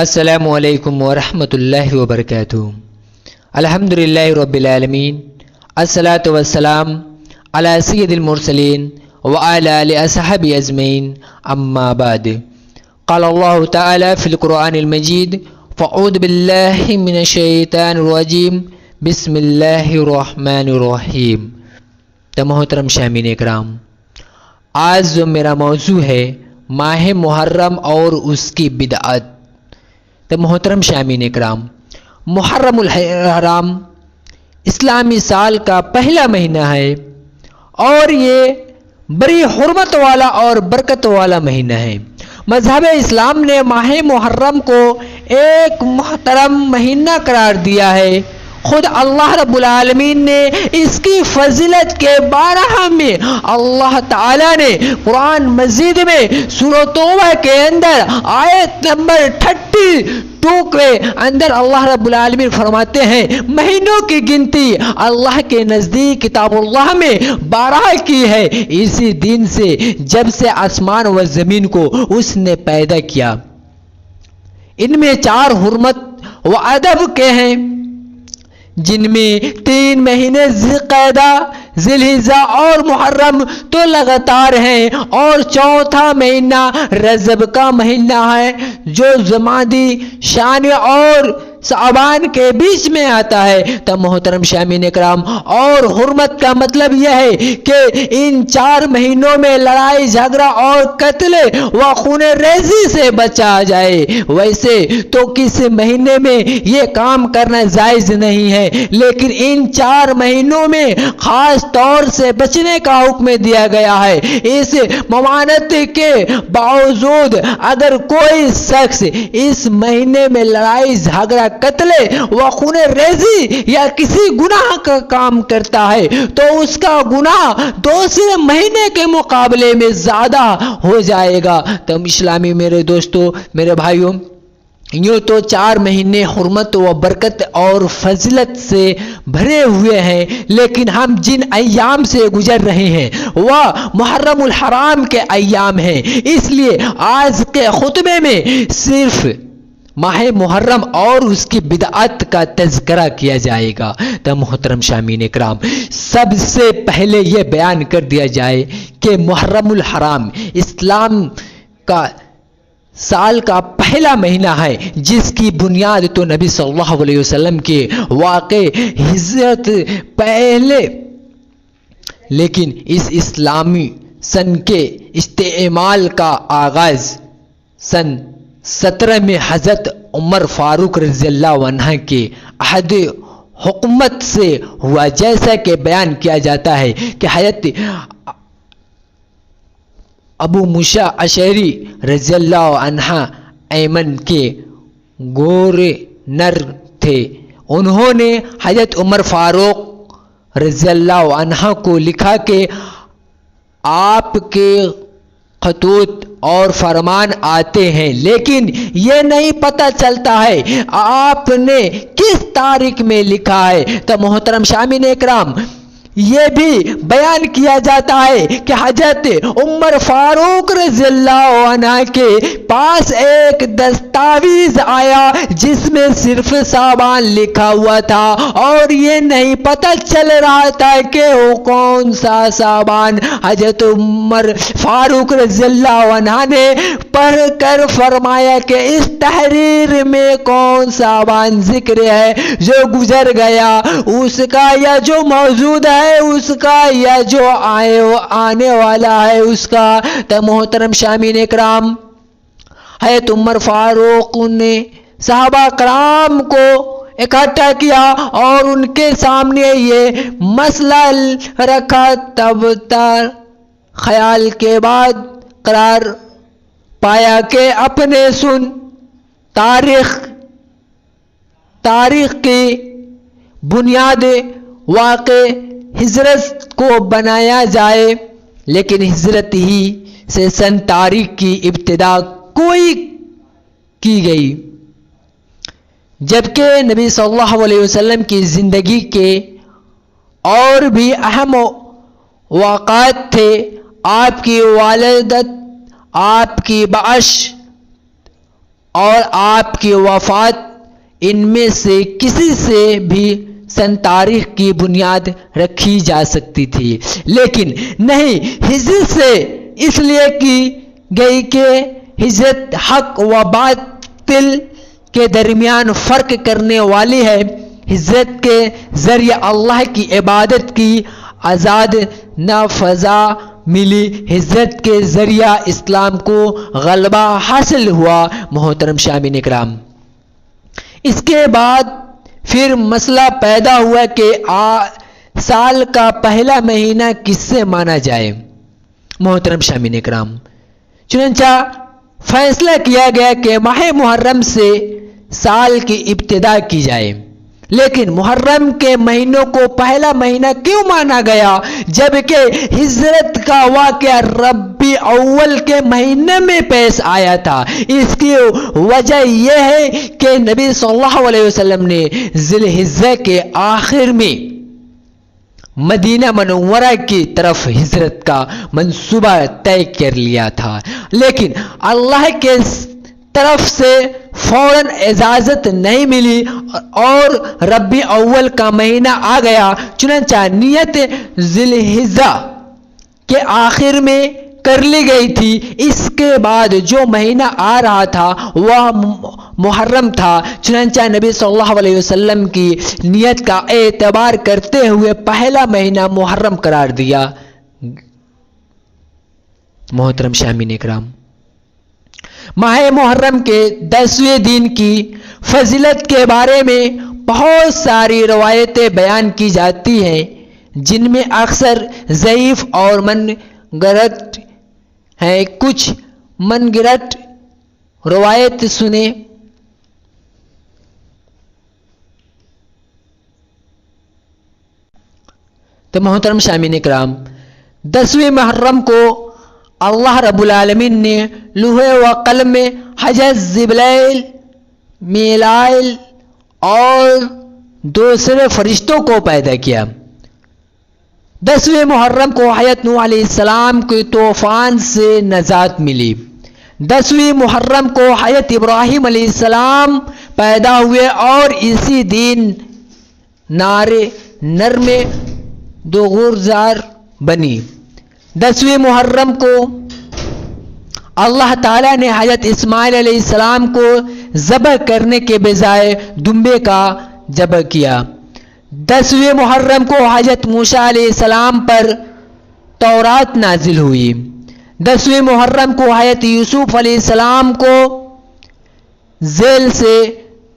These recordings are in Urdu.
السلام علیکم ورحمۃ اللہ وبرکاتہ۔ الحمدللہ رب العالمین، الصلاۃ والسلام علی سید المرسلین وعلی آلہ اصحابہ اجمعین، اما بعد۔ قال اللہ تعالی فی القرآن المجید: فاعوذ باللہ من الشیطان الرجیم، بسم اللہ الرحمن الرحیم۔ تو محترم شامعین اکرام، آج جو میرا موضوع ہے ماہ محرم اور اس کی بدعت۔ تو محترم شامعین اکرام، محرم الحرام اسلامی سال کا پہلا مہینہ ہے اور یہ بڑی حرمت والا اور برکت والا مہینہ ہے۔ مذہب اسلام نے ماہ محرم کو ایک محترم مہینہ قرار دیا ہے۔ خود اللہ رب العالمین نے اس کی فضیلت کے بارے میں اللہ تعالیٰ نے قرآن مجید میں سورہ توبہ کے اندر آیت نمبر 32 کے اندر اللہ رب العالمین فرماتے ہیں، مہینوں کی گنتی اللہ کے نزدیک کتاب اللہ میں 12 کی ہے، اسی دن سے جب سے آسمان و زمین کو اس نے پیدا کیا۔ ان میں 4 حرمت و ادب کے ہیں، جن میں 3 مہینے ذی القعدہ، ذی الحجہ اور محرم تو لگاتار ہیں، اور چوتھا مہینہ رجب کا مہینہ ہے جو جمادی شان اور شعبان کے بیچ میں آتا ہے۔ تو محترم شامعین اکرام، اور حرمت کا مطلب یہ ہے کہ ان 4 مہینوں میں لڑائی جھگڑا اور قتل و خون ریزی سے بچا جائے۔ ویسے تو کسی مہینے میں یہ کام کرنا جائز نہیں ہے، لیکن ان 4 مہینوں میں خاص طور سے بچنے کا حکم دیا گیا ہے۔ اس ممانعت کے باوجود اگر کوئی شخص اس مہینے میں لڑائی جھگڑا قتل و خون ریزی یا کسی گناہ کا کام کرتا ہے تو اس کا گناہ دوسرے مہینے کے مقابلے میں زیادہ ہو جائے گا۔ تو اسلامی میرے دوستو، میرے بھائیوں، یوں تو 4 مہینے حرمت و برکت اور فضیلت سے بھرے ہوئے ہیں، لیکن ہم جن ایام سے گزر رہے ہیں وہ محرم الحرام کے ایام ہیں۔ اس لیے آج کے خطبے میں صرف ماہ محرم اور اس کی بدعت کا تذکرہ کیا جائے گا۔ تو محترم شامعین اکرام، سب سے پہلے یہ بیان کر دیا جائے کہ محرم الحرام اسلام کا سال کا پہلا مہینہ ہے، جس کی بنیاد تو نبی صلی اللہ علیہ وسلم کے واقع ہجرت پہلے، لیکن اس اسلامی سن کے استعمال کا آغاز سن 17 میں حضرت عمر فاروق رضی اللہ عنہ کے عہد حکومت سے ہوا، جیسا کہ بیان کیا جاتا ہے کہ حضرت ابو موسیٰ اشعری رضی اللہ عنہ ایمن کے گورنر تھے۔ انہوں نے حضرت عمر فاروق رضی اللہ عنہ کو لکھا کہ آپ کے خطوط اور فرمان آتے ہیں، لیکن یہ نہیں پتہ چلتا ہے آپ نے کس تاریخ میں لکھا ہے۔ تو محترم شامعین اکرام، یہ بھی بیان کیا جاتا ہے کہ حضرت عمر فاروق رضی اللہ عنہ کے پاس ایک دستاویز آیا جس میں صرف شعبان لکھا ہوا تھا، اور یہ نہیں پتہ چل رہا تھا کہ وہ کون سا شعبان۔ حضرت عمر فاروق رضی اللہ عنہ نے پڑھ کر فرمایا کہ اس تحریر میں کون سا شعبان ذکر ہے جو گزر گیا اس کا، یا جو موجود ہے اس کا، یا جو آنے والا ہے اس کا۔ تو محترم شامعین اکرام، حضرت عمر فاروق نے صحابہ کرام کو اکٹھا کیا اور ان کے سامنے یہ مسئلہ رکھا، تب خیال کے بعد قرار پایا کہ اپنے تاریخ کی بنیاد واقع ہجرت کو بنایا جائے، لیکن ہجرت ہی سے سن تاریخ کی ابتدا کوئی کی گئی، جبکہ نبی صلی اللہ علیہ وسلم کی زندگی کے اور بھی اہم واقعات تھے۔ آپ کی والدت، آپ کی بعث اور آپ کی وفات ان میں سے کسی سے بھی سن تاریخ کی بنیاد رکھی جا سکتی تھی، لیکن نہیں، ہجرت سے اس لیے کی گئی کہ ہجرت حق و باطل کے درمیان فرق کرنے والی ہے۔ ہجرت کے ذریعے اللہ کی عبادت کی آزاد نفذا ملی، ہجرت کے ذریعہ اسلام کو غلبہ حاصل ہوا۔ محترم شامعین اکرام، اس کے بعد پھر مسئلہ پیدا ہوا کہ سال کا پہلا مہینہ کس سے مانا جائے۔ محترم شامعین اکرام، چنانچہ فیصلہ کیا گیا کہ ماہ محرم سے سال کی ابتدا کی جائے، لیکن محرم کے مہینوں کو پہلا مہینہ کیوں مانا گیا جبکہ ہجرت کا واقعہ ربیع اول کے مہینے میں پیش آیا تھا؟ اس کی وجہ یہ ہے کہ نبی صلی اللہ علیہ وسلم نے ذی الحجہ کے آخر میں مدینہ منورہ کی طرف ہجرت کا منصوبہ طے کر لیا تھا، لیکن اللہ کے طرف سے فوراً اجازت نہیں ملی اور ربیع اول کا مہینہ آ گیا۔ چنانچہ نیت ذی الحجہ کے آخر میں کر لی گئی تھی۔ اس کے بعد جو مہینہ آ رہا تھا وہ محرم تھا، چنانچہ نبی صلی اللہ علیہ وسلم کی نیت کا اعتبار کرتے ہوئے پہلا مہینہ محرم قرار دیا۔ محترم شامعین اکرام، ماہ محرم کے 10ویں دن کی فضیلت کے بارے میں بہت ساری روایتیں بیان کی جاتی ہیں، جن میں اکثر ضعیف اور من گھڑت ہیں۔ کچھ من گھڑت روایت سنیں۔ تو محترم شامعین اکرام، 10ویں محرم کو اللہ رب العالمین نے لوح و قلم میں حضرت جبرائیل، میکائیل اور دوسرے فرشتوں کو پیدا کیا۔ 10ویں محرم کو حضرت نوح علیہ السلام کے طوفان سے نجات ملی۔ 10ویں محرم کو حضرت ابراہیم علیہ السلام پیدا ہوئے اور اسی دن نر میں دوغرزار بنی۔ 10ویں محرم کو اللہ تعالیٰ نے حضرت اسماعیل علیہ السلام کو ذبح کرنے کے بجائے دمبے کا ذبح کیا۔ 10ویں محرم کو حضرت موسیٰ علیہ السلام پر تورات نازل ہوئی۔ 10ویں محرم کو حضرت یوسف علیہ السلام کو جیل سے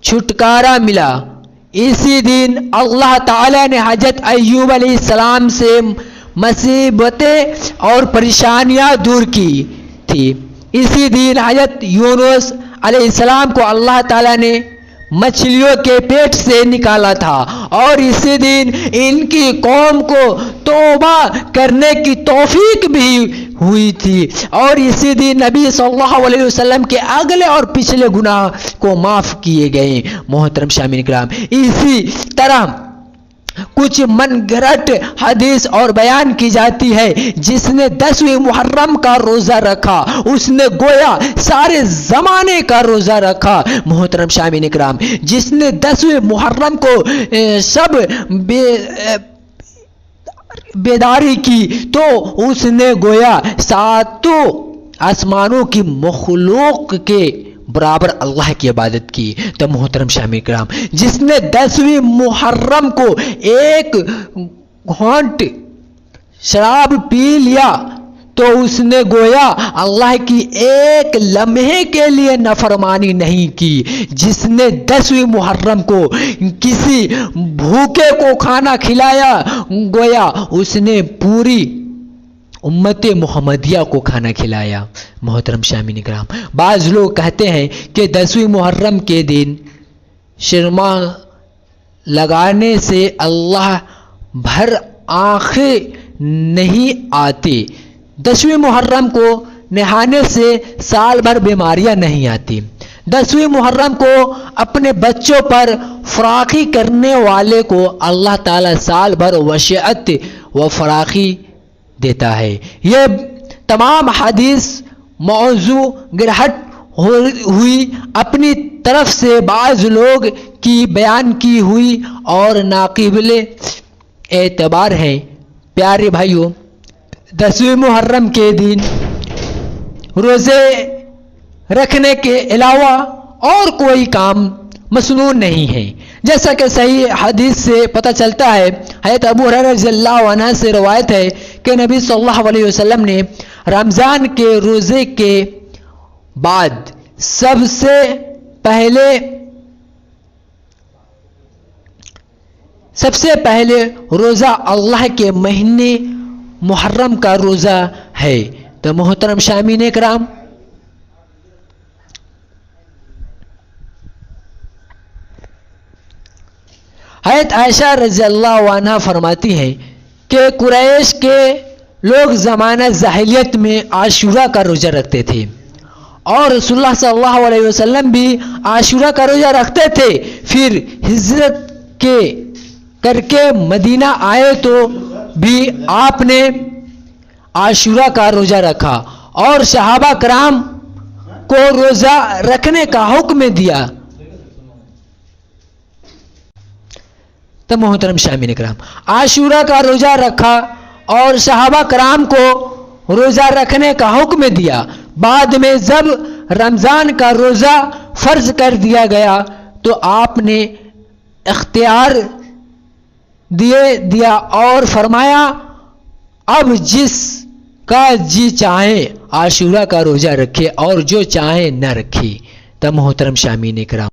چھٹکارا ملا۔ اسی دن اللہ تعالیٰ نے حضرت ایوب علیہ السلام سے مصیبتیں اور پریشانیاں دور کی تھی۔ اسی دن حضرت یونس علیہ السلام کو اللہ تعالیٰ نے مچھلیوں کے پیٹ سے نکالا تھا اور اسی دن ان کی قوم کو توبہ کرنے کی توفیق بھی ہوئی تھی اور اسی دن نبی صلی اللہ علیہ وسلم کے اگلے اور پچھلے گناہ کو معاف کیے گئے۔ محترم شامعین کرام، اسی طرح کچھ من گھڑت حدیث اور بیان کی جاتی ہے، جس نے 10ویں محرم کا روزہ رکھا اس نے گویا سارے زمانے کا روزہ رکھا۔ محترم شامعین کرام، جس نے 10ویں محرم کو سب بیداری کی تو اس نے گویا ساتوں آسمانوں کی مخلوق کے برابر اللہ کی عبادت کی۔ تو محترم شامعین کرام، جس نے 10ویں محرم کو ایک گھونٹ شراب پی لیا تو اس نے گویا اللہ کی ایک لمحے کے لیے نافرمانی نہیں کی۔ جس نے 10ویں محرم کو کسی بھوکے کو کھانا کھلایا گویا اس نے پوری امت محمدیہ کو کھانا کھلایا۔ محترم شامعین کرام، بعض لوگ کہتے ہیں کہ 10ویں محرم کے دن شرما لگانے سے اللہ بھر آنکھیں نہیں آتی۔ 10ویں محرم کو نہانے سے سال بھر بیماریاں نہیں آتی۔ 10ویں محرم کو اپنے بچوں پر فراخی کرنے والے کو اللہ تعالیٰ سال بھر وسعت و فراخی دیتا ہے۔ یہ تمام حدیث موضوع گرہٹ ہوئی اپنی طرف سے بعض لوگ کی بیان کی ہوئی اور ناقابل اعتبار ہے۔ پیارے بھائیوں، 10ویں محرم کے دن روزے رکھنے کے علاوہ اور کوئی کام مسنون نہیں ہے، جیسا کہ صحیح حدیث سے پتہ چلتا ہے۔ حضرت ابو ہریرہ رضی اللہ عنہ سے روایت ہے کہ نبی صلی اللہ علیہ وسلم نے رمضان کے روزے کے بعد سب سے پہلے روزہ اللہ کے مہینے محرم کا روزہ ہے۔ تو محترم شامعین کرام، حضرت عائشہ رضی اللہ عنہ فرماتی ہیں کہ قریش کے لوگ زمانہ جاہلیت میں عاشورہ کا روزہ رکھتے تھے، اور رسول اللہ صلی اللہ علیہ وسلم بھی عاشورہ کا روزہ رکھتے تھے۔ پھر ہجرت کر کے مدینہ آئے تو بھی آپ نے عاشورہ کا روزہ رکھا اور صحابہ کرام کو روزہ رکھنے کا حکم دیا۔ تو محترم شامعین کرام، عاشورہ کا روزہ رکھا اور صحابہ کرام کو روزہ رکھنے کا حکم دیا۔ بعد میں جب رمضان کا روزہ فرض کر دیا گیا تو آپ نے اختیار دیا اور فرمایا، اب جس کا جی چاہے عاشورہ کا روزہ رکھے اور جو چاہے نہ رکھے۔ تو محترم شامعین کرام،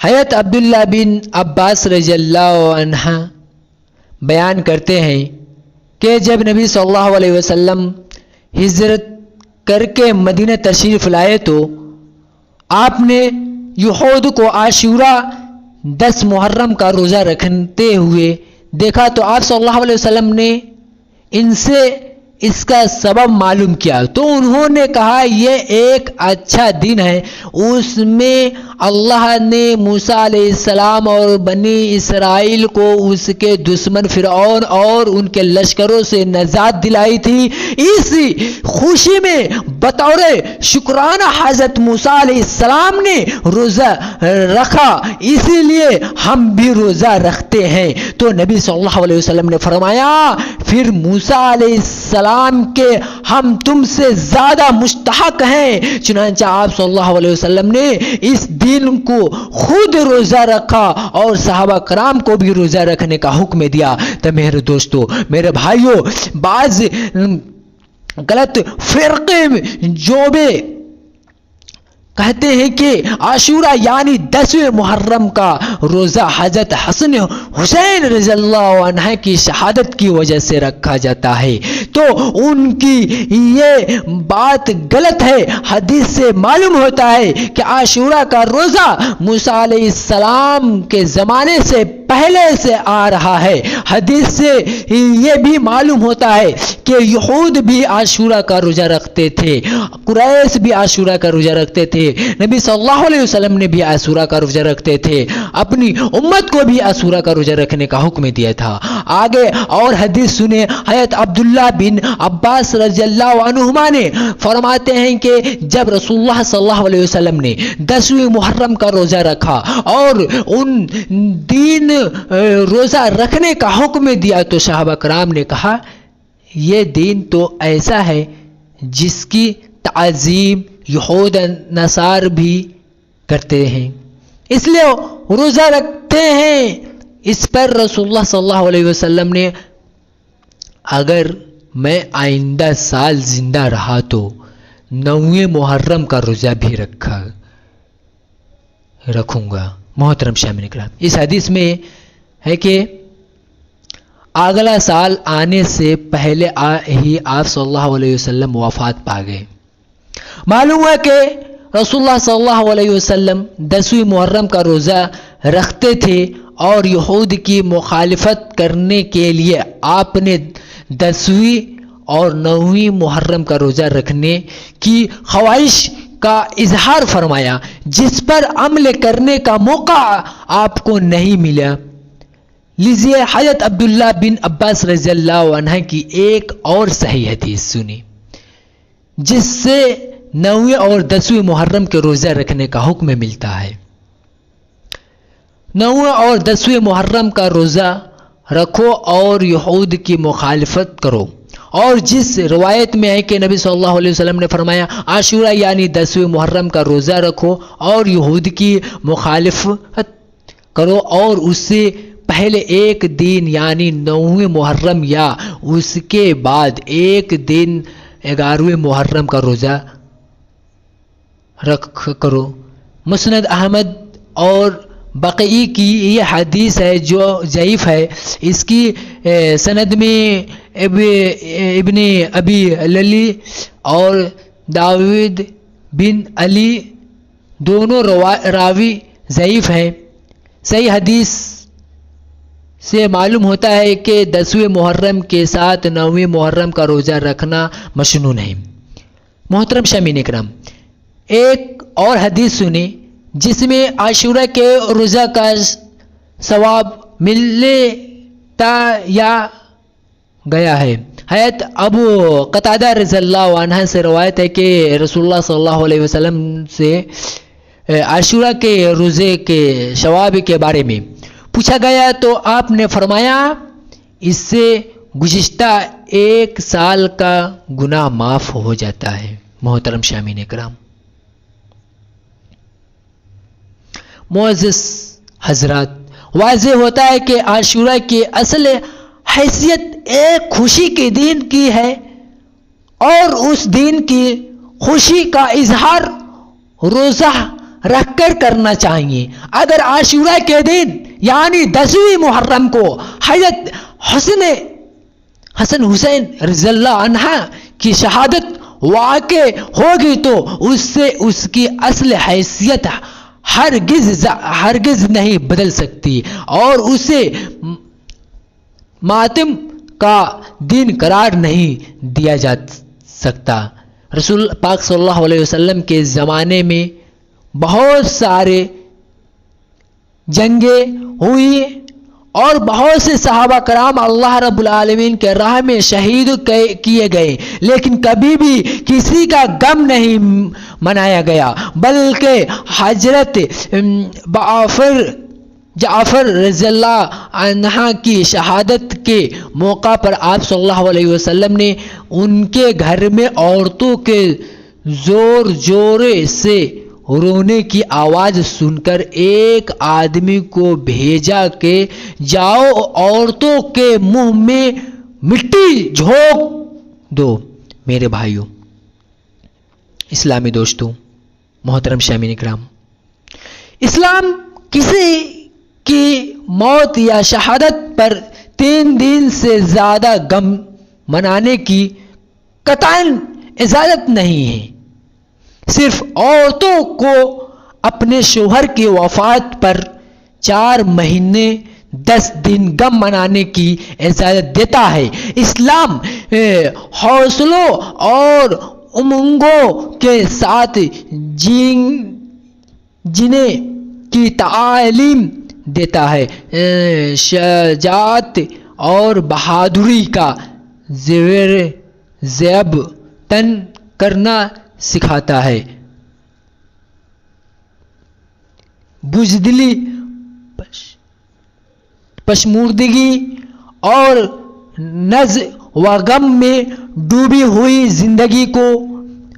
حضرت عبداللہ بن عباس رضی اللہ عنہ بیان کرتے ہیں کہ جب نبی صلی اللہ علیہ وسلم ہجرت کر کے مدینہ تشریف لائے تو آپ نے یہود کو عاشورہ 10 محرم کا روزہ رکھتے ہوئے دیکھا تو آپ صلی اللہ علیہ وسلم نے ان سے اس کا سبب معلوم کیا تو انہوں نے کہا، یہ ایک اچھا دن ہے، اس میں اللہ نے موسیٰ علیہ السلام اور بنی اسرائیل کو اس کے دشمن فرعون اور ان کے لشکروں سے نجات دلائی تھی۔ اس خوشی میں بطور شکرانہ حضرت موسیٰ علیہ السلام نے روزہ رکھا، اسی لیے ہم بھی روزہ رکھتے ہیں۔ تو نبی صلی اللہ علیہ وسلم نے فرمایا، پھر موسیٰ علیہ السلام کے ہم تم سے زیادہ مستحق ہیں۔ چنانچہ آپ صلی اللہ علیہ وسلم نے اس دن کو خود روزہ رکھا اور صحابہ کرام کو بھی روزہ رکھنے کا حکم دیا۔ تو میرے دوستو، میرے بھائیوں، بعض غلط فرقے جو بھی کہتے ہیں کہ عاشورہ یعنی 10ویں محرم کا روزہ حضرت حسن حسین رضی اللہ عنہ کی شہادت کی وجہ سے رکھا جاتا ہے، تو ان کی یہ بات غلط ہے۔ حدیث سے معلوم ہوتا ہے کہ عاشورہ کا روزہ موسیٰ علیہ السلام کے زمانے سے پہلے سے آ رہا ہے۔ حدیث سے یہ بھی معلوم ہوتا ہے کہ یہود بھی عاشورہ کا روزہ رکھتے تھے، قریش بھی عاشورہ کا روزہ رکھتے تھے، نبی صلی اللہ علیہ وسلم نے بھی عاشورہ کا روزہ رکھتے تھے، اپنی امت کو بھی عاشورہ کا روزہ رکھنے کا حکم دیا تھا۔ آگے اور حدیث سنے، حضرت عبداللہ بن عباس رضی اللہ عنہما نے فرماتے ہیں کہ جب رسول اللہ صلی اللہ علیہ وسلم نے 10ویں محرم کا روزہ رکھا اور ان دن روزہ رکھنے کا حکم دیا تو صحابہ کرام نے کہا، یہ دن تو ایسا ہے جس کی تعظیم یہود نصار بھی کرتے ہیں، اس لیے روزہ رکھتے ہیں۔ اس پر رسول اللہ صلی اللہ علیہ وسلم نے، اگر میں آئندہ سال زندہ رہا تو 9ویں محرم کا روزہ بھی رکھوں گا۔ محترم شامعین کرام، اس حدیث میں ہے کہ اگلا سال آنے سے پہلے ہی آپ صلی اللہ علیہ وسلم وفات پا گئے۔ معلوم ہے کہ رسول اللہ صلی اللہ علیہ وسلم 10ویں محرم کا روزہ رکھتے تھے اور یہود کی مخالفت کرنے کے لیے آپ نے 10ویں اور 9ویں محرم کا روزہ رکھنے کی خواہش کا اظہار فرمایا، جس پر عمل کرنے کا موقع آپ کو نہیں ملا۔ لیجیے حضرت عبداللہ بن عباس رضی اللہ عنہ کی ایک اور صحیح حدیث سنی، جس سے 9ویں اور 10ویں محرم کے روزہ رکھنے کا حکم ملتا ہے۔ 9ویں اور 10ویں محرم کا روزہ رکھو اور یہود کی مخالفت کرو۔ اور جس روایت میں ہے کہ نبی صلی اللہ علیہ وسلم نے فرمایا عاشورہ یعنی 10ویں محرم کا روزہ رکھو اور یہود کی مخالفت کرو، اور اس سے پہلے ایک دن یعنی 9ویں محرم یا اس کے بعد ایک دن 11ویں محرم کا روزہ رکھ کرو۔ مسند احمد اور بقی کی یہ حدیث ہے جو ضعیف ہے۔ اس کی سند میں ابن ابی للی اور داود بن علی دونوں راوی ضعیف ہیں۔ صحیح حدیث سے معلوم ہوتا ہے کہ 10ویں محرم کے ساتھ 9ویں محرم کا روزہ رکھنا مشنون ہے۔ محترم شامعین اکرام، ایک اور حدیث سنی جس میں عاشورہ کے روزہ کا ثواب ملتا یا گیا ہے۔ حضرت ابو قتادہ رضی اللہ عنہ سے روایت ہے کہ رسول اللہ صلی اللہ علیہ وسلم سے عاشورہ کے روزے کے ثواب کے بارے میں پوچھا گیا تو آپ نے فرمایا اس سے گزشتہ 1 سال کا گناہ معاف ہو جاتا ہے۔ محترم شامعین اکرام، معزز حضرات، واضح ہوتا ہے کہ عاشورہ کی اصل حیثیت ایک خوشی کے دن کی ہے اور اس دن کی خوشی کا اظہار روزہ رکھ کر کرنا چاہیے۔ اگر عاشورہ کے دن یعنی 10ویں محرم کو حضرت حسن حسین رضی اللہ عنہ کی شہادت واقع ہوگی تو اس سے اس کی اصل حیثیت ہرگز نہیں بدل سکتی اور اسے ماتم کا دن قرار نہیں دیا جا سکتا۔ رسول پاک صلی اللہ علیہ وسلم کے زمانے میں بہت سارے جنگیں ہوئی اور بہت سے صحابہ کرام اللہ رب العالمین کے راہ میں شہید کیے گئے، لیکن کبھی بھی کسی کا غم نہیں منایا گیا، بلکہ حضرت جعفر رضی اللہ عنہ کی شہادت کے موقع پر آپ صلی اللہ علیہ وسلم نے ان کے گھر میں عورتوں کے زور سے رونے کی آواز سن کر ایک آدمی کو بھیجا کہ جاؤ عورتوں کے منہ میں مٹی جھونک دو۔ میرے بھائیوں، اسلامی دوستوں، محترم شامعین اکرام، اسلام کسی کی موت یا شہادت پر 3 دن سے زیادہ غم منانے کی قطعاً اجازت نہیں ہے۔ صرف عورتوں کو اپنے شوہر کی وفات پر 4 مہینے 10 دن غم منانے کی اجازت دیتا ہے۔ اسلام حوصلوں اور امنگوں کے ساتھ جینے کی تعلیم دیتا ہے، شجاعت اور بہادری کا ضرب تن کرنا سکھاتا ہے، بزدلی، پشموردگی اور نز و غم میں ڈوبی ہوئی زندگی کو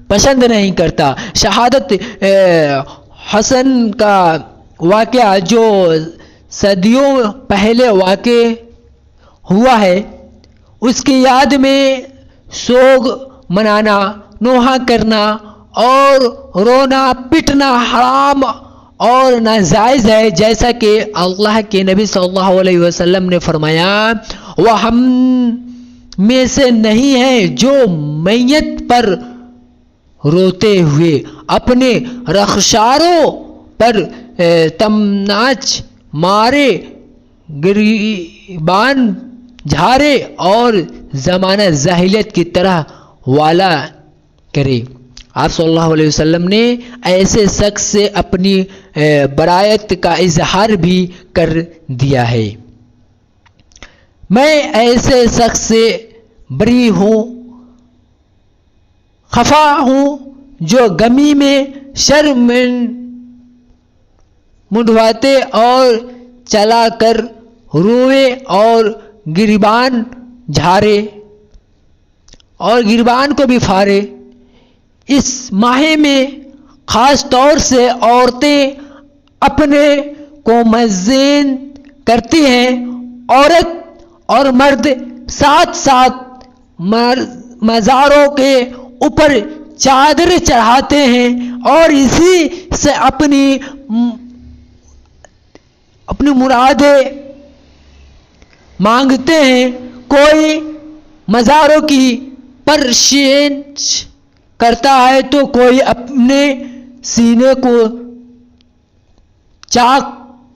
پسند نہیں کرتا۔ شہادت حسن کا واقعہ جو صدیوں پہلے واقع ہوا ہے، اس کی یاد میں سوگ منانا، نوحہ کرنا اور رونا پٹنا حرام اور ناجائز ہے، جیسا کہ اللہ کے نبی صلی اللہ علیہ وسلم نے فرمایا وہ ہم میں سے نہیں ہے جو میت پر روتے ہوئے اپنے رخساروں پر تمناچ مارے، گریبان جھاڑے اور زمانہ جاہلیت کی طرح والا کرے۔ آپ صلی اللہ علیہ وسلم نے ایسے شخص سے اپنی برائت کا اظہار بھی کر دیا ہے۔ میں ایسے شخص سے بری ہوں، خفا ہوں جو گمی میں شرم منڈواتے اور چلا کر روئے اور گریبان جھاڑے اور گریبان کو بھی پھاڑے۔ اس ماہ میں خاص طور سے عورتیں اپنے کو مزین کرتی ہیں۔ عورت اور مرد ساتھ ساتھ مزاروں کے اوپر چادر چڑھاتے ہیں اور اسی سے اپنی مرادیں مانگتے ہیں۔ کوئی مزاروں کی پرستش کرتا ہے تو کوئی اپنے سینے کو چاک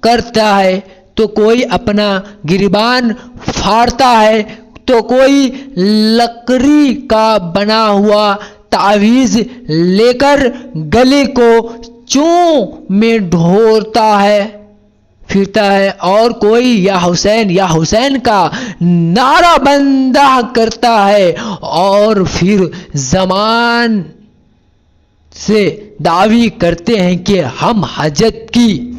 کرتا ہے تو کوئی اپنا گریبان پھاڑتا ہے تو کوئی لکڑی کا بنا ہوا تعویذ لے کر گلے کو چوں میں ڈھوڑتا ہے پھرتا ہے اور کوئی یا حسین کا نعرہ بندہ کرتا ہے اور پھر زمان سے دعوی کرتے ہیں کہ ہم حجت کی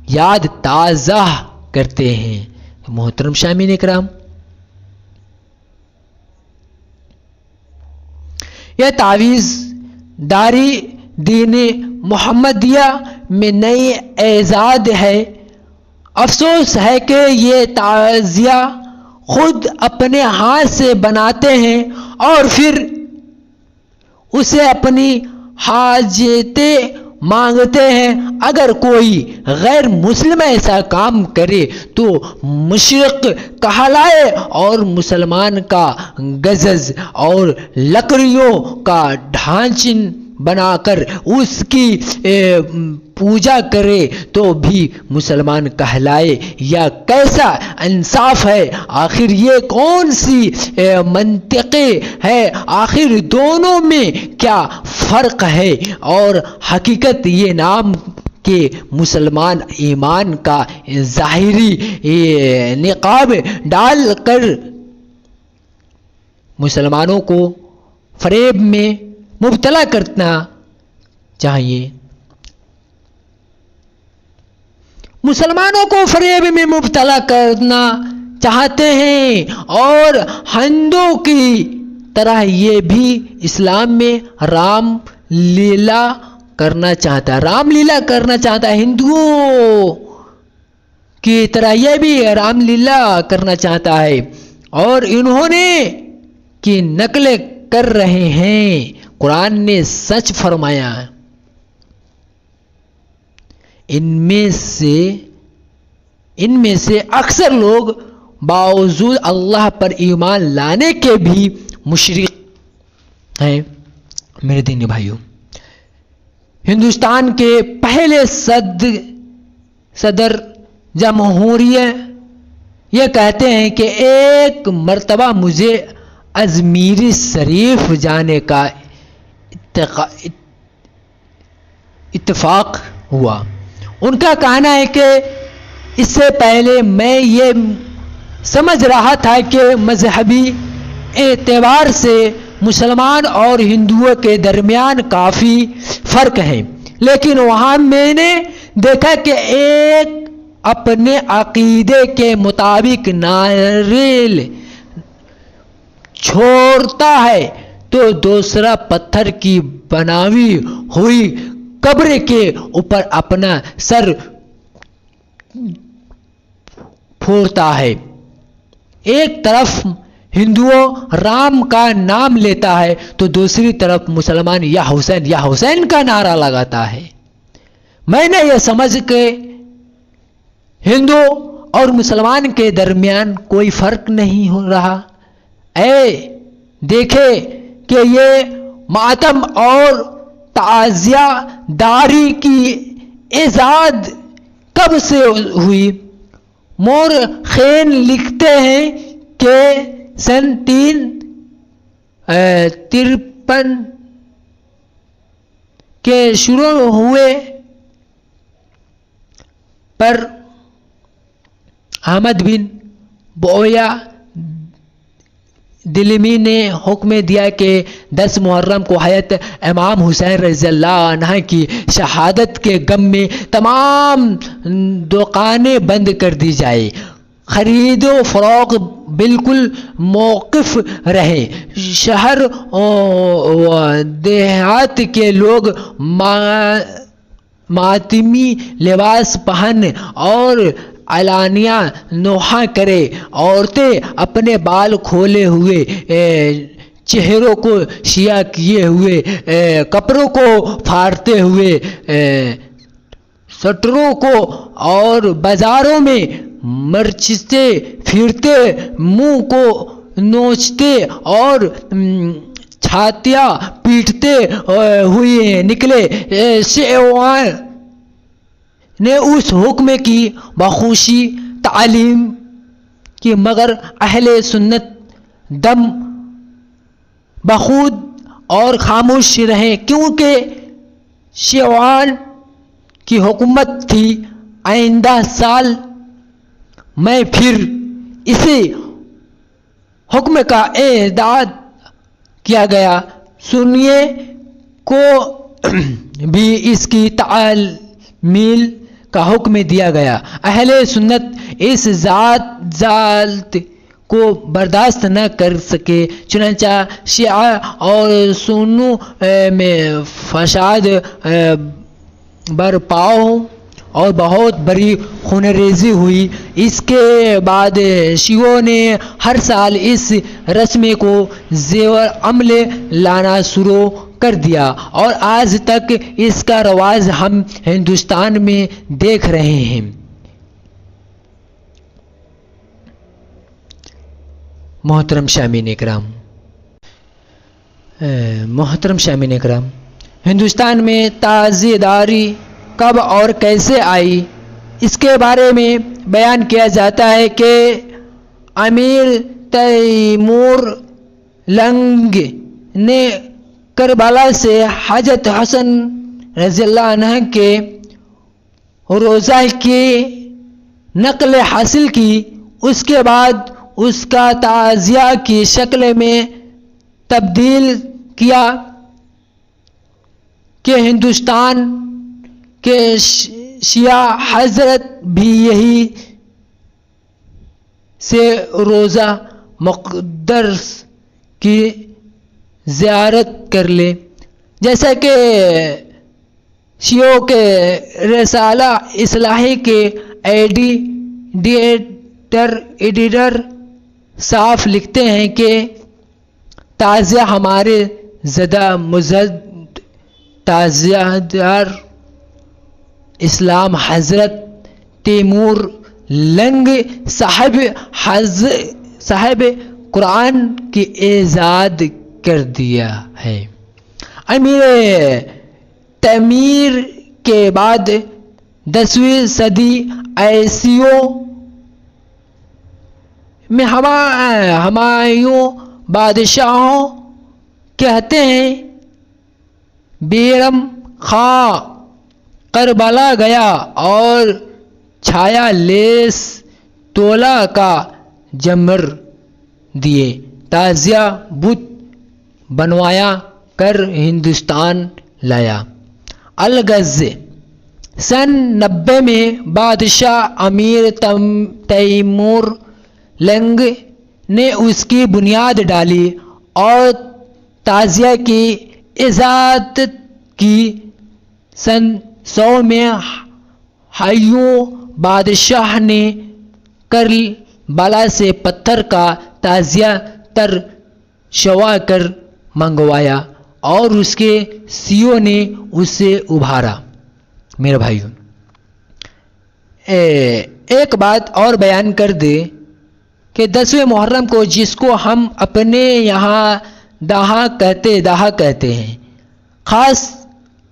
یاد تازہ کرتے ہیں۔ محترم شامعین کرام، یہ تعویذ داری دین محمدیہ میں نئی ایجاد ہے۔ افسوس ہے کہ یہ تعزیہ خود اپنے ہاتھ سے بناتے ہیں اور پھر اسے اپنی حاجتیں مانگتے ہیں۔ اگر کوئی غیر مسلم ایسا کام کرے تو مشرک کہلائے اور مسلمان کا گزز اور لکڑیوں کا ڈھانچہ بنا کر اس کی پوجا کرے تو بھی مسلمان کہلائے۔ یا کیسا انصاف ہے! آخر یہ کون سی منطق ہے؟ آخر دونوں میں کیا فرق ہے؟ اور حقیقت یہ نام کہ مسلمان ایمان کا ظاہری نقاب ڈال کر مسلمانوں کو فریب میں مبتلا کرنا چاہیے۔ مسلمانوں کو فریب میں مبتلا کرنا چاہتے ہیں اور ہندوؤں کی طرح یہ بھی اسلام میں رام لیلا کرنا چاہتا ہے۔ ہندوؤں کی طرح یہ بھی رام لیلا کرنا چاہتا ہے اور انہوں نے کی نقل کر رہے ہیں۔ قرآن نے سچ فرمایا، ان میں سے اکثر لوگ باوجود اللہ پر ایمان لانے کے بھی مشرک ہیں۔ میرے دینی بھائیوں، ہندوستان کے پہلے صدر جمہوریہ یہ کہتے ہیں کہ ایک مرتبہ مجھے اجمیر شریف جانے کا اتفاق ہوا۔ ان کا کہنا ہے کہ اس سے پہلے میں یہ سمجھ رہا تھا کہ مذہبی اعتبار سے مسلمان اور ہندوؤں کے درمیان کافی فرق ہے، لیکن وہاں میں نے دیکھا کہ ایک اپنے عقیدے کے مطابق ناریل چھوڑتا ہے تو دوسرا پتھر کی بنائی ہوئی قبر کے اوپر اپنا سر پھوڑتا ہے۔ ایک طرف ہندوؤں رام کا نام لیتا ہے تو دوسری طرف مسلمان یا حسین کا نعرہ لگاتا ہے۔ میں نے یہ سمجھ کہ ہندو اور مسلمان کے درمیان کوئی فرق نہیں ہو رہا۔ دیکھے کہ یہ ماتم اور تعزیہ داری کی ایجاد کب سے ہوئی؟ مورخین لکھتے ہیں کہ سن 353 کے شروع ہوئے پر احمد بن بویا دلمی نے حکم دیا کہ 10 محرم کو حضرت امام حسین رضی اللہ عنہ کی شہادت کے غم میں تمام دکانیں بند کر دی جائے، خرید و فروخت بالکل موقف رہے، شہر و دیہات کے لوگ ماتمی لباس پہن اور علانیہ نوحہ کرے، عورتیں اپنے بال کھولے ہوئے، چہروں کو سیاہ کیے ہوئے، کپڑوں کو پھاڑتے ہوئے، سٹروں کو اور بازاروں میں مرچتے پھرتے، منہ کو نوچتے اور چھاتیاں پیٹتے ہوئے نکلے۔ شیعیان نے اس حکم کی بخوشی تعلیم کی، مگر اہل سنت دم بخود اور خاموش رہے، کیونکہ شیعیان کی حکومت تھی۔ آئندہ سال میں پھر اسی حکم کا اعادہ کیا گیا، سنیے کو بھی اس کی تعمیل کا حکم دیا گیا۔ اہل سنت اس ذات کو برداشت نہ کر سکے، چنانچہ شیعہ اور سنیوں میں فساد برپا اور بہت بڑی خونریزی ہوئی۔ اس کے بعد شیعوں نے ہر سال اس رسم کو زیر عمل لانا شروع کر دیا اور آج تک اس کا رواج ہم ہندوستان میں دیکھ رہے ہیں۔ محترم شامعین اکرام، ہندوستان میں تعزیہ داری کب اور کیسے آئی، اس کے بارے میں بیان کیا جاتا ہے کہ امیر تیمور لنگ نے کربلا سے حضرت حسن رضی اللہ عنہ کے روضہ کی نقل حاصل کی، اس کے بعد اس کا تعزیہ کی شکل میں تبدیل کیا کہ ہندوستان کے شیعہ حضرت بھی یہی سے روضہ مقدس کی زیارت کر لے، جیسا کہ شیعوں کے رسالہ اصلاحی کے ایڈیٹر صاف لکھتے ہیں کہ تعزیہ ہمارے زدہ مجدد تعزیہ دار اسلام حضرت تیمور لنگ صاحب قرآن کی ایجاد کر دیا ہے۔ امیر تعمیر کے بعد 10ویں صدی عیسوی میں ہمایوں بادشاہوں کہتے ہیں بیرم خاں کربلا گیا اور چھایا لیس تولا کا جمر دیے، تعزیہ بت بنوایا کر ہندوستان لایا۔ الغرض سن 90 میں بادشاہ امیر تیمور لنگ نے اس کی بنیاد ڈالی اور تعزیہ کی ایجاد کی۔ سن 100 میں ہمایوں بادشاہ نے کربلا سے پتھر کا تعزیہ ترشوا کر منگوایا اور اس کے شیعوں نے اسے ابھارا۔ میرے بھائیوں، ایک بات اور بیان کر دے کہ 10ویں محرم کو، جس کو ہم اپنے یہاں دہا کہتے ہیں، خاص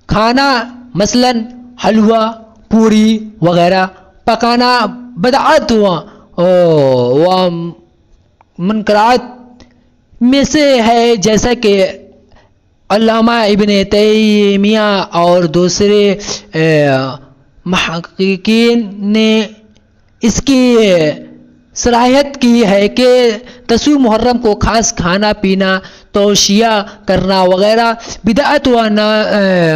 کھانا مثلا حلوہ پوری وغیرہ پکانا بدعت و منکرات میں سے ہے، جیسا کہ علامہ ابن تیمیہ اور دوسرے محققین نے اس کی صلاحیت کی ہے کہ 10 محرم کو خاص کھانا پینا، توشیہ کرنا وغیرہ بدعت و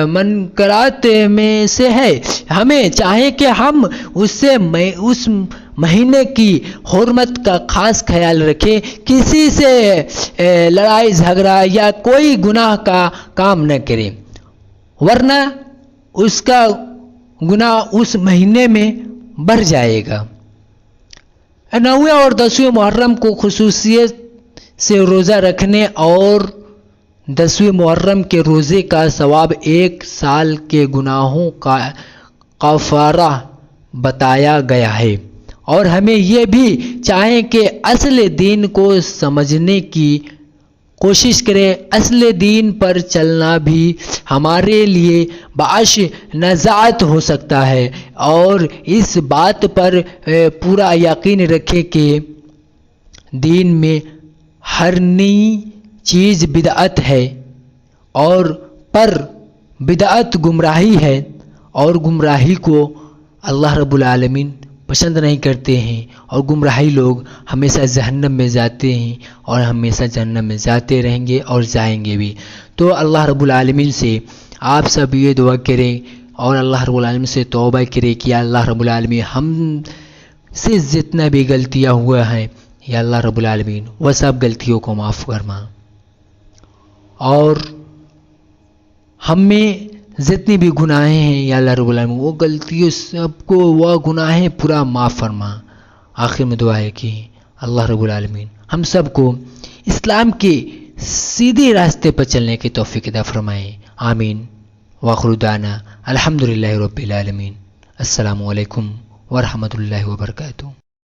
منکرات میں سے ہے۔ ہمیں چاہے کہ ہم اس مہینے کی حرمت کا خاص خیال رکھیں، کسی سے لڑائی جھگڑا یا کوئی گناہ کا کام نہ کریں، ورنہ اس کا گناہ اس مہینے میں بڑھ جائے گا۔ 9 اور 10 محرم کو خصوصیت سے روزہ رکھنے اور 10 محرم کے روزے کا ثواب 1 سال کے گناہوں کا کفارہ بتایا گیا ہے، اور ہمیں یہ بھی چاہیے کہ اصل دین کو سمجھنے کی کوشش کریں۔ اصل دین پر چلنا بھی ہمارے لیے باعث نجات ہو سکتا ہے، اور اس بات پر پورا یقین رکھیں کہ دین میں ہر نئی چیز بدعت ہے، اور بدعت گمراہی ہے، اور گمراہی کو اللہ رب العالمین پسند نہیں کرتے ہیں، اور گمراہی لوگ ہمیشہ جہنم میں جاتے ہیں، اور ہمیشہ جہنم میں جاتے رہیں گے اور جائیں گے بھی۔ تو اللہ رب العالمین سے آپ سب یہ دعا کریں اور اللہ رب العالمین سے توبہ کریں کہ یا اللہ رب العالمین ہم سے جتنا بھی غلطیاں ہوا ہیں، یا اللہ رب العالمین وہ سب غلطیوں کو معاف فرما، اور ہم میں جتنی بھی گناہیں ہیں یا اللہ رب العالمین وہ غلطیوں سب کو وہ گناہیں پورا معاف فرما۔ آخر میں دعا ہے کہ اللہ رب العالمین ہم سب کو اسلام کے سیدھے راستے پر چلنے کی توفیق عطا فرمائے، آمین۔ وآخر دعوانا الحمدللہ رب العالمین۔ السلام علیکم ورحمۃ اللہ وبرکاتہ۔